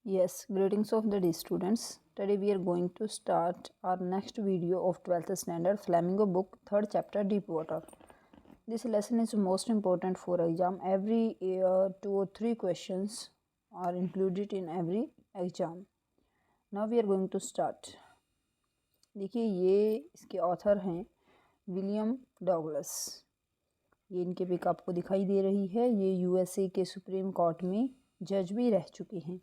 Yes, greetings of the day students. Today we are going to start our next video of 12th standard Flamingo book 3rd chapter Deep Water. This lesson is most important for exam. Every year 2 or 3 questions are included in every exam. Now we are going to start. देखिए ये इसके author हैं William Douglas. ये इनके pick आपको दिखाई दे रही है। ये यूएसए के सुप्रीम कोर्ट में जज भी रह चुके हैं।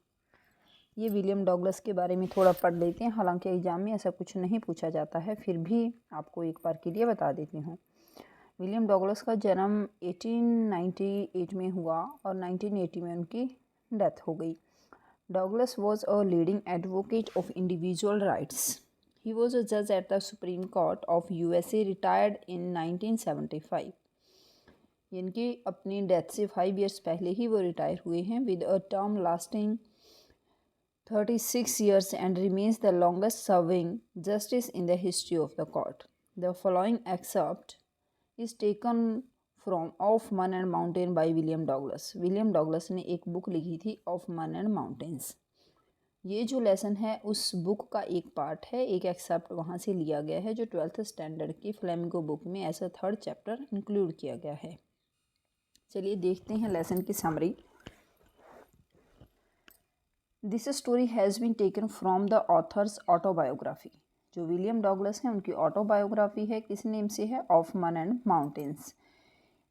ये विलियम डॉगलस के बारे में थोड़ा पढ़ लेते हैं। हालांकि एग्ज़ाम में ऐसा कुछ नहीं पूछा जाता है, फिर भी आपको एक बार के लिए बता देती हूँ। विलियम डॉगलस का जन्म 1898 में हुआ और 1980 में उनकी डेथ हो गई। Douglas was a leading advocate of individual rights. He was a जज at the Supreme Court of USA, retired in 1975। इनकी अपनी डेथ से 5 ईयर्स पहले ही वो रिटायर हुए हैं with a term lasting 36 years and remains the longest serving justice in the history of the court. The following excerpt is taken from Of Men and Mountain by William Douglas. William Douglas ने एक book लिखी थी Of Men and Mountains. ये जो lesson है उस book का एक पार्ट है, एक एक्सेप्ट वहाँ से लिया गया है जो 12th स्टैंडर्ड की फ्लेमिंगो बुक में ऐसा 3rd चैप्टर इंक्लूड किया गया है। चलिए देखते हैं लेसन की summary. This story has been taken from the author's autobiography. जो विलियम डॉगलस हैं उनकी ऑटोबायोग्राफी है, किस नेम से है? Of man and mountains.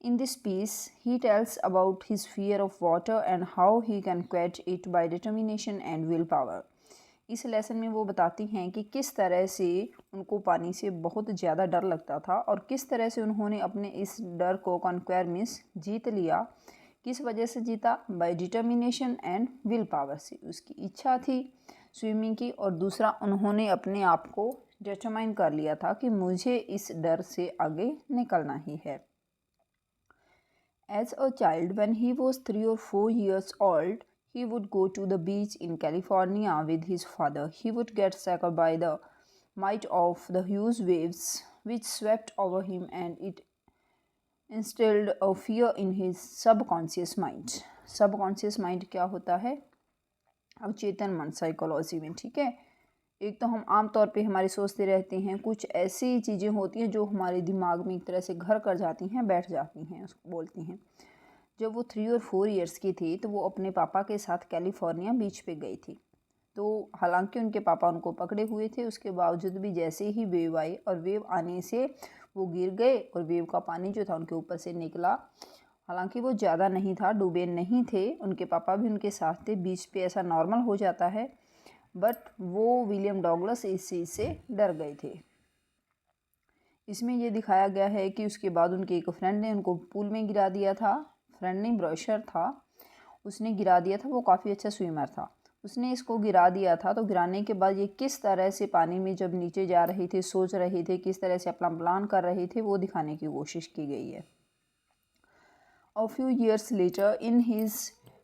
In this piece he tells about his fear of water and how he can quit it by determination and will power. इस lesson में वो बताती हैं कि किस तरह से उनको पानी से बहुत ज़्यादा डर लगता था और किस तरह से उन्होंने अपने इस डर को कॉन्क्वायर मीन्स जीत लिया। किस वजह से जीता? By determination and will power से। उसकी इच्छा थी स्विमिंग की और दूसरा उन्होंने अपने आप को डिटरमाइन कर लिया था कि मुझे इस डर से आगे निकलना ही है। As a child when he was 3 or 4 years old, he would go to the beach in California with his father. He would get sucked by the might of the huge waves which swept over him, and it instilled a fear in his subconscious mind. Subconscious mind क्या होता है? अवचेतन मन psychology में, ठीक है। एक तो हम आम तौर पे हमारे सोचते रहते हैं, कुछ ऐसी चीज़ें होती हैं जो हमारे दिमाग में एक तरह से घर कर जाती हैं, बैठ जाती हैं, उसको बोलती हैं। जब वो 3 और 4 ईयर्स की थी तो वो अपने पापा के साथ कैलिफोर्निया बीच पे गई थी। तो हालांकि उनके पापा उनको पकड़े हुए थे, उसके बावजूद भी जैसे ही वेव आई और वेव आने से वो गिर गए और वेव का पानी जो था उनके ऊपर से निकला। हालांकि वो ज़्यादा नहीं था, डूबे नहीं थे, उनके पापा भी उनके साथ थे। बीच पे ऐसा नॉर्मल हो जाता है, बट वो विलियम डॉगलस इस चीज़ से डर गए थे। इसमें ये दिखाया गया है कि उसके बाद उनके एक फ्रेंड ने उनको पूल में गिरा दिया था। फ्रेंड नहीं, ब्रशर था, उसने गिरा दिया था। वो काफ़ी अच्छा स्विमर था, उसने इसको गिरा दिया था। तो गिराने के बाद ये किस तरह से पानी में जब नीचे जा रहे थे, सोच रहे थे, किस तरह से अपना प्लान कर रहे थे, वो दिखाने की कोशिश की गई है। A few years later, in his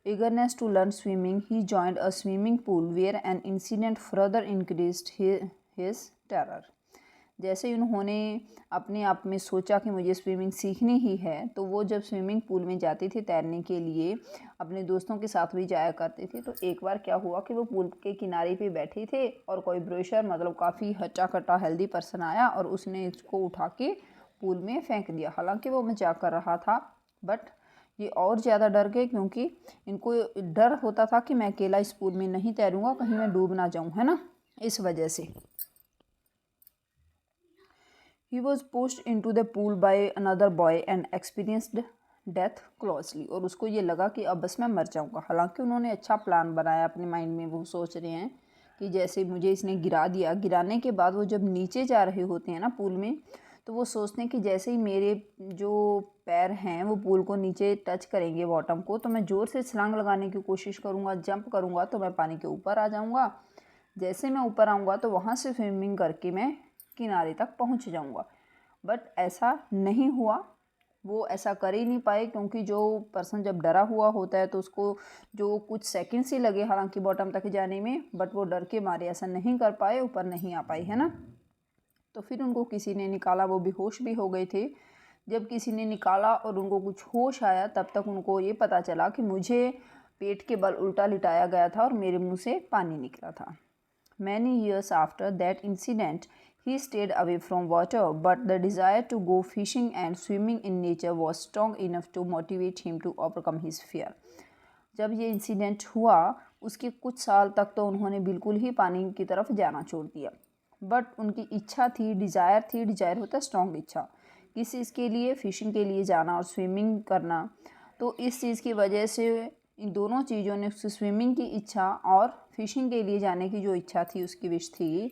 eagerness to learn swimming, he joined a swimming pool where an incident further increased his terror. जैसे उन्होंने अपने आप में सोचा कि मुझे स्विमिंग सीखनी ही है, तो वो जब स्विमिंग पूल में जाते थे तैरने के लिए, अपने दोस्तों के साथ भी जाया करते थे। तो एक बार क्या हुआ कि वो पूल के किनारे पे बैठे थे और कोई ब्रोशर मतलब काफ़ी हट्टा कट्टा हेल्दी पर्सन आया और उसने इसको उठा के पूल में फेंक दिया। हालांकि वो मजाक कर रहा था, बट ये और ज़्यादा डर गए क्योंकि इनको डर होता था कि मैं अकेला इस पूल में नहीं तैरूँगा, कहीं मैं डूब ना जाऊँ, है ना, इस वजह से। He was pushed into the pool by another boy and experienced death closely. और उसको ये लगा कि अब बस मैं मर जाऊँगा। हालांकि उन्होंने अच्छा प्लान बनाया अपने माइंड में। वो सोच रहे हैं कि जैसे मुझे इसने गिरा दिया, गिराने के बाद वो जब नीचे जा रहे होते हैं ना पूल में, तो वो सोचते हैं कि जैसे ही मेरे जो पैर हैं वो पूल को नीचे टच करेंगे, बॉटम को, तो मैं ज़ोर से छलांग लगाने की कोशिश करूँगा, जंप करूँगा तो मैं पानी के ऊपर आ जाऊँगा। जैसे मैं ऊपर आऊँगा तो वहाँ से स्विमिंग करके मैं किनारे तक पहुँच जाऊँगा। बट ऐसा नहीं हुआ, वो ऐसा कर ही नहीं पाए क्योंकि जो पर्सन जब डरा हुआ होता है तो उसको जो कुछ सेकंड्स ही लगे हालांकि बॉटम तक जाने में, बट वो डर के मारे ऐसा नहीं कर पाए, ऊपर नहीं आ पाए, है ना। तो फिर उनको किसी ने निकाला, वो बेहोश भी हो गए थे। जब किसी ने निकाला और उनको कुछ होश आया, तब तक उनको ये पता चला कि मुझे पेट के बल उल्टा लिटाया गया था और मेरे मुंह से पानी निकला था। Many years after that incident, he stayed away from water, but the desire to go fishing and swimming in nature was strong enough to motivate him to overcome his fear. जब ये इंसिडेंट हुआ उसके कुछ साल तक तो उन्होंने बिल्कुल ही पानी की तरफ जाना छोड़ दिया, बट उनकी इच्छा थी, डिज़ायर होता है स्ट्रॉन्ग इच्छा, किस चीज़ के लिए, फिशिंग के लिए जाना और स्विमिंग करना। तो इस चीज़ की वजह से इन दोनों चीज़ों ने, उसकी स्विमिंग की इच्छा और फिशिंग के लिए जाने की जो इच्छा थी, उसकी विश थी,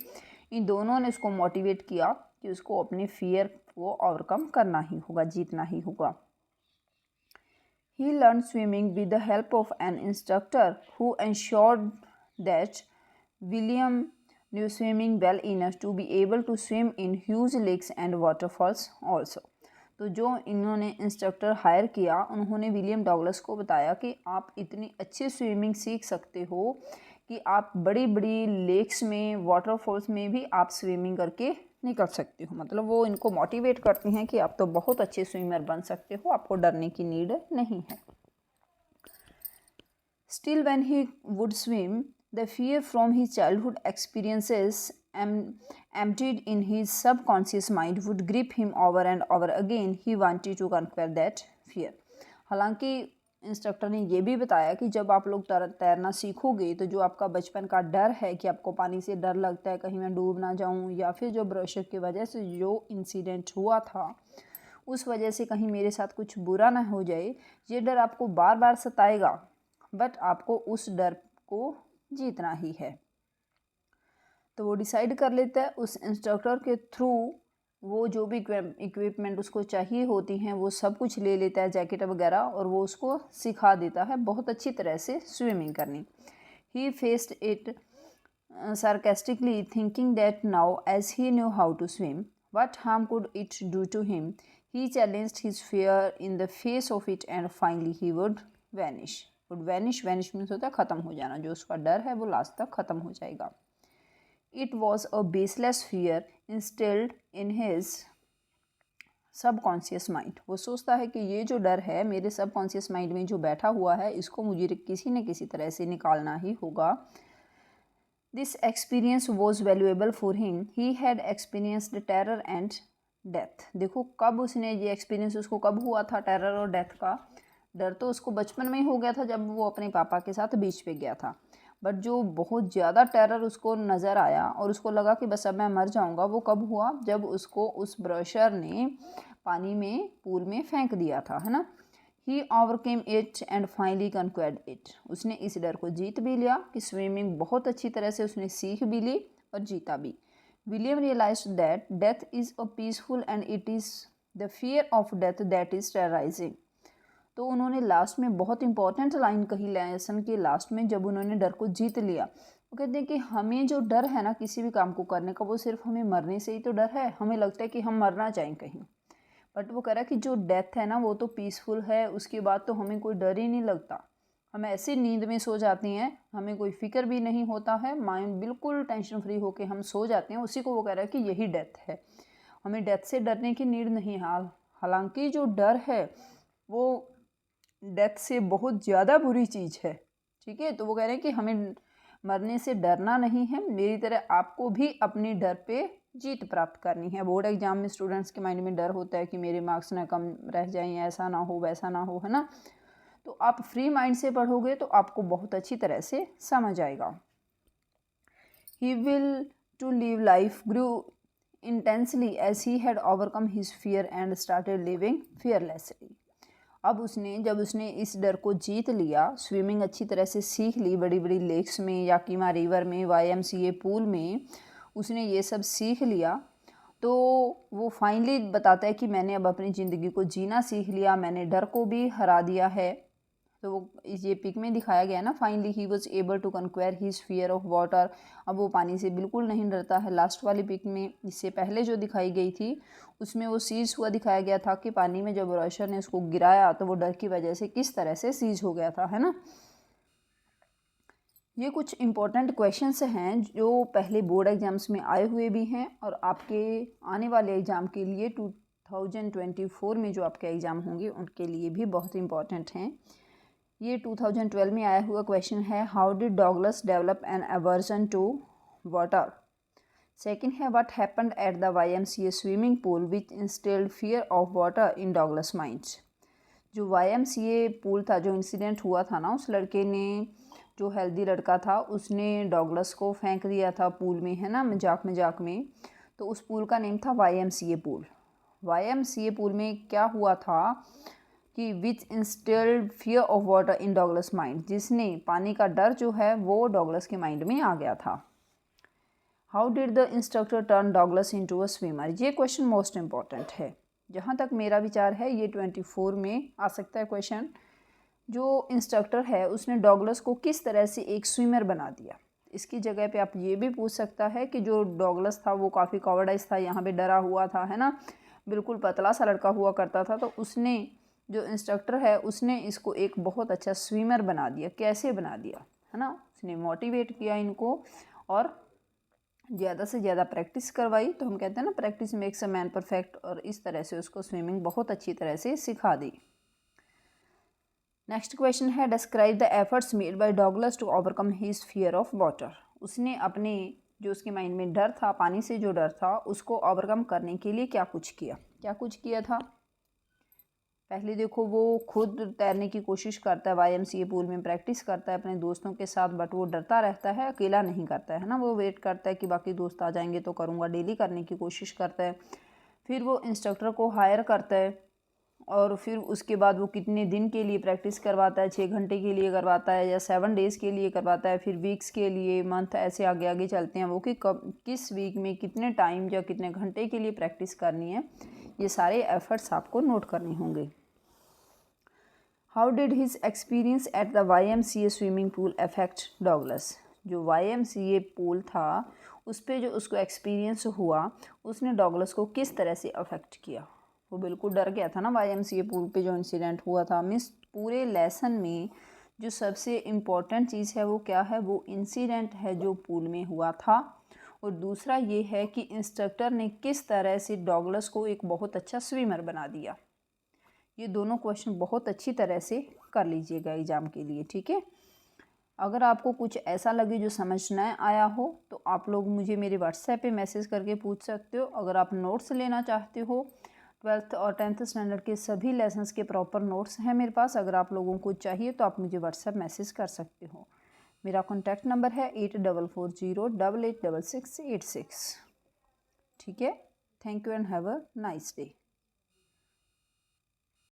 इन दोनों ने उसको मोटिवेट किया कि उसको अपने फियर को ओवरकम करना ही होगा, जीतना ही होगा। He learned swimming with the help of an instructor who ensured that William knew swimming well enough to be able to swim in huge lakes and waterfalls also. तो जो इन्होंने इंस्ट्रक्टर हायर किया, उन्होंने William Douglas को बताया कि आप इतनी अच्छी स्विमिंग सीख सकते हो कि आप बड़ी बड़ी लेक्स में, वाटरफॉल्स में भी आप स्विमिंग करके निकल सकते हो। मतलब वो इनको मोटिवेट करती हैं कि आप तो बहुत अच्छे स्विमर बन सकते हो, आपको डरने की नीड नहीं है। Still when he would swim, the fear from his childhood experiences emptied in his subconscious mind would grip him over and over again. He wanted to conquer that fear. हालांकि instructor ने ये भी बताया कि जब आप लोग तैरना सीखोगे तो जो आपका बचपन का डर है कि आपको पानी से डर लगता है, कहीं मैं डूब ना जाऊं, या फिर जो ब्रशर की वजह से जो इंसिडेंट हुआ था उस वजह से कहीं मेरे साथ कुछ बुरा ना हो जाए, ये डर आपको बार बार सताएगा, बट आपको उस डर को जीतना ही है। तो वो डिसाइड कर लेता है, उस इंस्ट्रक्टर के थ्रू वो जो भी इक्विपमेंट उसको चाहिए होती हैं वो सब कुछ ले लेता है, जैकेट वगैरह, और वो उसको सिखा देता है बहुत अच्छी तरह से स्विमिंग करनी। ही faced it sarcastically, thinking that now as he knew how to swim, what harm could it do to him? He challenged his fear in the face of it and finally he would vanish. Vanish means होता है ख़त्म हो जाना, जो उसका डर है वो लास्ट तक ख़त्म हो जाएगा। It was a baseless fear instilled in his subconscious mind. वो सोचता है कि ये जो डर है मेरे सबकॉन्शियस माइंड में जो बैठा हुआ है, इसको मुझे किसी न किसी तरह से निकालना ही होगा। This experience was valuable for him. He had experienced terror and death. देखो कब उसने ये एक्सपीरियंस, उसको कब हुआ था टेरर और डेथ का? डर तो उसको बचपन में ही हो गया था जब वो अपने पापा के साथ बीच पे गया था, बट जो बहुत ज़्यादा टेरर उसको नज़र आया और उसको लगा कि बस अब मैं मर जाऊंगा, वो कब हुआ? जब उसको उस ब्रशर ने पानी में, पूल में फेंक दिया था, है ना। He overcame it and finally conquered it. उसने इस डर को जीत भी लिया कि स्विमिंग बहुत अच्छी तरह से उसने सीख भी ली और जीता भी। William realized that death is a peaceful and it is the fear of death that is terrorizing. तो उन्होंने लास्ट में बहुत इंपॉर्टेंट लाइन कही लेसन के लास्ट में, जब उन्होंने डर को जीत लिया। वो कहते हैं कि हमें जो डर है ना किसी भी काम को करने का, वो सिर्फ हमें मरने से ही तो डर है। हमें लगता है कि हम मरना चाहें कहीं, बट वो कह रहा है कि जो डेथ है ना वो तो पीसफुल है, उसके बाद तो हमें कोई डर ही नहीं लगता। हम ऐसी नींद में सो जाती हैं, हमें कोई फिक्र भी नहीं होता है, माइंड बिल्कुल टेंशन फ्री होके हम सो जाते हैं। उसी को वो कह रहा है कि यही डेथ है, हमें डेथ से डरने की नीड नहीं है। हालांकि जो डर है वो डेथ से बहुत ज़्यादा बुरी चीज़ है, ठीक है। तो वो कह रहे हैं कि हमें मरने से डरना नहीं है, मेरी तरह आपको भी अपनी डर पे जीत प्राप्त करनी है। बोर्ड एग्जाम में स्टूडेंट्स के माइंड में डर होता है कि मेरे मार्क्स ना कम रह जाएं, ऐसा ना हो वैसा ना हो, है ना। तो आप फ्री माइंड से पढ़ोगे तो आपको बहुत अच्छी तरह से समझ आएगा। He will to live life grew intensely as he had overcome his fear and started living fearlessly. अब जब उसने इस डर को जीत लिया, स्विमिंग अच्छी तरह से सीख ली, बड़ी बड़ी लेक्स में, याकीमा रिवर में, YMCA पूल में उसने ये सब सीख लिया, तो वो फाइनली बताता है कि मैंने अब अपनी ज़िंदगी को जीना सीख लिया, मैंने डर को भी हरा दिया है। तो वो ये पिक में दिखाया गया ना, finally he was able to conquer his fear of water. अब वो पानी से बिल्कुल नहीं डरता है। लास्ट वाली पिक में, इससे पहले जो दिखाई गई थी, उसमें वो सीज हुआ दिखाया गया था कि पानी में जब रॉशर ने उसको गिराया तो वो डर की वजह से किस तरह से सीज हो गया था, है ना। ये कुछ इम्पोर्टेंट क्वेश्चंस हैं जो पहले बोर्ड एग्जाम्स में आए हुए भी हैं और आपके आने वाले एग्ज़ाम के लिए 2024 में जो आपके एग्ज़ाम होंगे उनके लिए भी बहुत इम्पोर्टेंट हैं। ये 2012 में आया हुआ क्वेश्चन है। How did Douglas develop an aversion to water. Second है what happened at the YMCA swimming pool which instilled fear of water in Douglas minds. जो YMCA पूल था, जो इंसिडेंट हुआ था ना, उस लड़के ने, जो हेल्दी लड़का था, उसने डॉगलस को फेंक दिया था पूल में, है ना, मजाक मजाक में। तो उस पूल का नेम था YMCA पूल। YMCA पूल में क्या हुआ था कि which instilled fear of water in Douglas mind, जिसने पानी का डर जो है वो डॉगलस के माइंड में आ गया था। How did the instructor turn Douglas into a swimmer. ये क्वेश्चन मोस्ट इंपॉर्टेंट है। जहाँ तक मेरा विचार है ये 24 में आ सकता है क्वेश्चन। जो इंस्ट्रक्टर है उसने डॉगलस को किस तरह से एक स्विमर बना दिया। इसकी जगह पे आप ये भी पूछ सकता है कि जो डॉगलस था वो काफ़ी कॉवर्डाइज था, यहाँ पे डरा हुआ था, है ना, बिल्कुल पतला सा लड़का हुआ करता था। तो उसने, जो इंस्ट्रक्टर है, उसने इसको एक बहुत अच्छा स्विमर बना दिया। कैसे बना दिया, है ना, उसने मोटिवेट किया इनको और ज़्यादा से ज़्यादा प्रैक्टिस करवाई। तो हम कहते हैं ना, practice makes a man perfect, और इस तरह से उसको स्विमिंग बहुत अच्छी तरह से सिखा दी। नेक्स्ट क्वेश्चन है describe the efforts made by Douglas to overcome his fear of water. उसने अपने, जो उसके माइंड में डर था, पानी से जो डर था, उसको ओवरकम करने के लिए क्या कुछ किया था। पहले देखो, वो खुद तैरने की कोशिश करता है, YMCA पूल में प्रैक्टिस करता है अपने दोस्तों के साथ, बट वो डरता रहता है, अकेला नहीं करता है ना, वो वेट करता है कि बाकी दोस्त आ जाएंगे तो करूँगा, डेली करने की कोशिश करता है। फिर वो इंस्ट्रक्टर को हायर करता है और फिर उसके बाद वो कितने दिन के लिए प्रैक्टिस करवाता है, 6 घंटे के लिए करवाता है या 7 डेज़ के लिए करवाता है, फिर वीक्स के लिए, मंथ, ऐसे आगे आगे चलते हैं वो कि कब किस वीक में कितने टाइम या कितने घंटे के लिए प्रैक्टिस करनी है। ये सारे एफर्ट्स आपको नोट करने होंगे। How did his experience eight the YMCA swimming pool affect Douglas. जो YMCA पूल था उस पर जो उसको एक्सपीरियंस हुआ, उसने डॉगलस को किस तरह से अफेक्ट किया। वो बिल्कुल डर गया था ना YMCA पूल पे जो इंसिडेंट हुआ था। मिस पूरे लेसन में जो सबसे इम्पोर्टेंट चीज़ है वो क्या है, वो इंसिडेंट है जो पूल में हुआ था। और दूसरा ये है कि इंस्ट्रक्टर ने किस तरह से डॉगलस को एक बहुत अच्छा स्विमर बना दिया। ये दोनों क्वेश्चन बहुत अच्छी तरह से कर लीजिएगा एग्ज़ाम के लिए, ठीक है। अगर आपको कुछ ऐसा लगे जो समझ न आया हो तो आप लोग मुझे मेरे व्हाट्सएप पे मैसेज करके पूछ सकते हो। अगर आप नोट्स लेना चाहते हो, 12th और 10th स्टैंडर्ड के सभी लेसन्स के प्रॉपर नोट्स हैं मेरे पास। अगर आप लोगों को चाहिए तो आप मुझे व्हाट्सएप मैसेज कर सकते हो। मेरा कॉन्टैक्ट नंबर है 8440886686। ठीक है। Thank you and have a nice day.